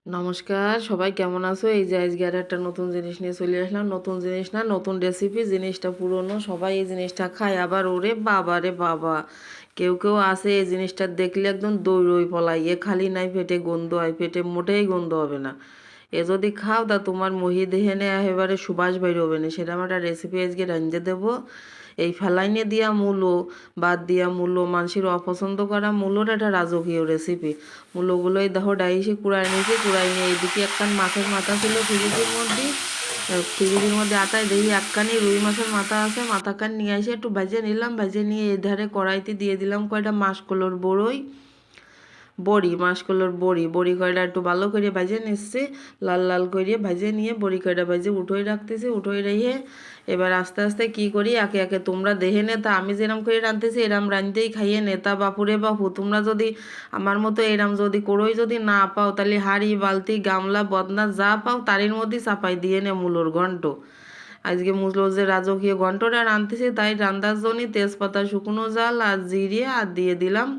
নমস্কার, সবাই কেমন আছো? এই যে আজকে আর একটা নতুন জিনিস নিয়ে চলে আসলাম। নতুন জিনিস না, নতুন রেসিপি। জিনিসটা পুরনো, সবাই এই জিনিসটা খায়। আবার ওরে বাবা রে বাবা, কেউ কেউ আছে এই জিনিসটা দেখলে একদম দৌড়ই পলাই। এ খালি নাই পেটে গন্ধ হয়, পেটে মোটেই গন্ধ হবে না। এ যদি খাও তা তোমার মহি দেহেনে একেবারে সুবাস বাইর হবে না। সেটা আমার একটা রেসিপি আজকে রাঁধতে দেবো। এই ফেলাইনে দিয়া মূলো, বাদ দিয়া মূলো, মানুষের অপছন্দ করা মূলোর একটা রাজকীয় রেসিপি। মূলোগুলোই দেখো ডাইসে কুড়াই নিয়েছি, কুড়াই নিয়ে এইদিকে একখান মাছের মাথা ছিল ফ্রিজের মধ্যে। ফ্রিজের মধ্যে আটায় দেখি একখানি রুই মাছের মাথা আছে, মাথাখান নিয়ে এসে একটু ভেজে নিলাম। ভেজে নিয়ে এই ধারে কড়াইতে দিয়ে দিলাম কয়টা মাসকলোর বড়ই, মাসকলোর বড়ি কয়টা একটু ভালো করে ভেজে নিচ্ছি। লাল লাল করে ভেজে নিয়ে বড়ি কয়টা ভেজে উঠোই রাখতেছি। উঠোই রেখে এবার আস্তে আস্তে কি করি, একে একে তোমরা দেখে নেতা আমি যেরম করে রাঁধতেছি এরম রাঁধতেই খাইয়ে নেতা। বাপুরে বাপু, তোমরা যদি আমার মতো এরম যদি করোই যদি না পাও, তাহলে হাঁড়ি বালতি গামলা বদনা যা পাও তারির মধ্যেই চাপাই দিয়ে নে মূলোর ঘন্ট। আজকে মূলোর যে রাজকীয় ঘন্টটা রাঁধতেছি, তাই রান্দার জন্য তেজপাতা, শুকনো জাল আর জিরে আর দিয়ে দিলাম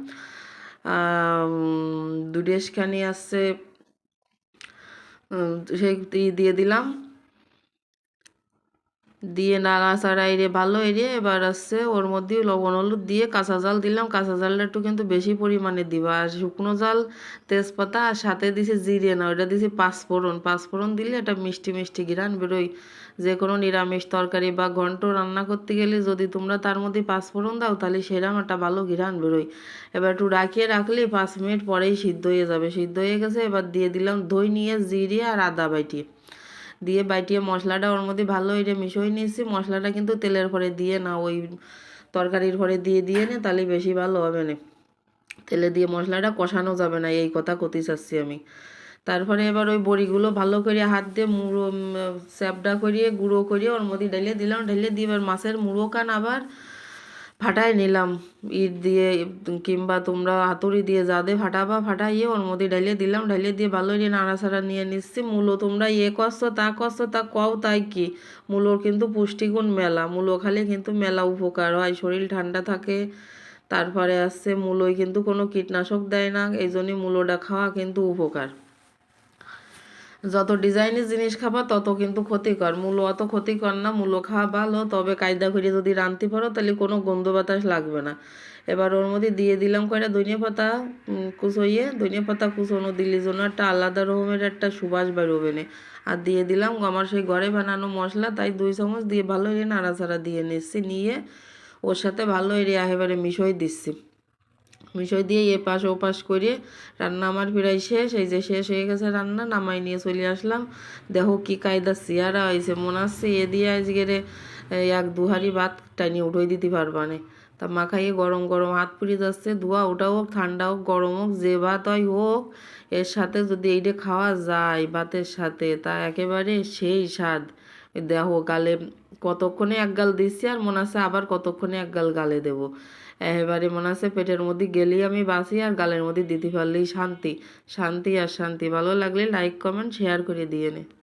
দুডেশখানি আছে, সেই দিয়ে দিলাম। দিয়ে নাড়াচাড়া এড়িয়ে ভালো এড়িয়ে এবার আসছে ওর মধ্যে লবণ হলুদ দিয়ে কাঁচা জাল দিলাম। কাঁচা জালটা একটু কিন্তু বেশি পরিমাণে দিবা। আর শুকনো জাল, তেজপাতা আর সাথে দিছি জিরে, না ওইটা দিছি পাঁচফোড়ন। পাঁচফোড়ন দিলে এটা মিষ্টি মিষ্টি ঘ্রাণ বেরোয়। যে কোনো নিরামিষ তরকারি বা ঘন্ট রান্না করতে গেলে যদি তোমরা তার মধ্যে পাঁচফোড়ন দাও, তাহলে সেরকম একটা ভালো ঘ্রাণ বেরোয়। এবার একটু রাখিয়ে রাখলে 5 মিনিট পরেই সিদ্ধ হয়ে যাবে। সিদ্ধ হয়ে গেছে, এবার দিয়ে দিলাম দই নিয়ে জিরে আর আদা বাটি দিয়ে বাইটিয়ে মশলাটা ওর মধ্যে ভালো এটা মিশিয়ে নিয়েছি। মশলাটা কিন্তু তেলের পরে দিয়ে না, ওই তরকারির পরে দিয়ে দিয়ে নে, তাহলে বেশি ভালো হবে না। তেলে দিয়ে মশলাটা কষানো যাবে না, এই কথা কতি চাচ্ছি আমি। তারপরে এবার ওই বড়িগুলো ভালো করে হাত দিয়ে মুড়ো চ্যাপটা করিয়ে গুঁড়ো করিয়ে ওর মধ্যে ঢেলে দিলাম। ঢেলে দিয়ে এবার মাছের মুড়ো কান আবার ফাটাই নিলাম ইট দিয়ে, কিংবা তোমরা হাতুড়ি দিয়ে যা দিয়ে ফাটাবা ফাটাইয়ে ওর মধ্যে ঢালিয়ে দিলাম। ঢালিয়ে দিয়ে ভালো করে নাড়াচাড়া নিয়ে নিচ্ছি। মূলো তোমরা করছো তা কও, তাই কি মূলোর কিন্তু পুষ্টিগুণ মেলা। মূলো খালে কিন্তু মেলা উপকার হয়, শরীর ঠান্ডা থাকে। তারপরে আসছে মূলোয় কিন্তু কোনো কীটনাশক দেয় না, এই জন্যই মূলোটা খাওয়া কিন্তু উপকার। যত ডিজাইনের জিনিস খাবা তত কিন্তু ক্ষতিকর। মূলো অত ক্ষতিকর না, মূলো খাওয়া ভালো, তবে কায়দা করে যদি রাঁধতে পারো তাহলে কোনো গন্ধ বাতাস লাগবে না। এবার ওর মধ্যে দিয়ে দিলাম কয়টা ধনিয়া পাতা কুচোইয়ে। ধনিয়া পাতা কুচোনো দিলে জন্য একটা আলাদা রকমের একটা সুবাস বেরোবে না। আর দিয়ে দিলাম আমার সেই ঘরে বানানো মশলা, তাই 2 চামচ দিয়ে ভালো করে নাড়াচাড়া দিয়ে নিচ্ছি। নিয়ে ওর সাথে ভালো এরে একেবারে মিশিয়ে দিচ্ছি। মিশিয়ে দিয়ে এপাশ ওপাশ করে রান্না আমার প্রায় শেষ। এই যে শেষ হয়ে গেছে রান্না, নামাই নিয়ে চলে আসলাম। দেখো কি কায়দা চেয়ারা হয়েছে, মনে হচ্ছে এ দিয়ে আজকের 1-2 হাঁড়ি ভাত টাইনি উঠোই দিতে পারবা না। তা মাখাইয়ে গরম গরম হাত পুড়ে যাচ্ছে। ধোয়া ওটা হোক, ঠান্ডা হোক, গরম হোক, যে ভাত হয় হোক, এর সাথে যদি এইটা খাওয়া যায় ভাতের সাথে, তা একেবারে সেই স্বাদ। দেখো গালে কতক্ষণে এক গাল দিচ্ছি, আর মনে আছে আবার কতক্ষণে এক গাল গালে দেবো। এবারে মনে আছে পেটের মধ্যে গেলেই আমি বাঁচি, আর গালের মধ্যে দিতে পারলেই শান্তি। শান্তি আর শান্তি। ভালো লাগলে লাইক কমেন্ট শেয়ার করে দিয়ে নে।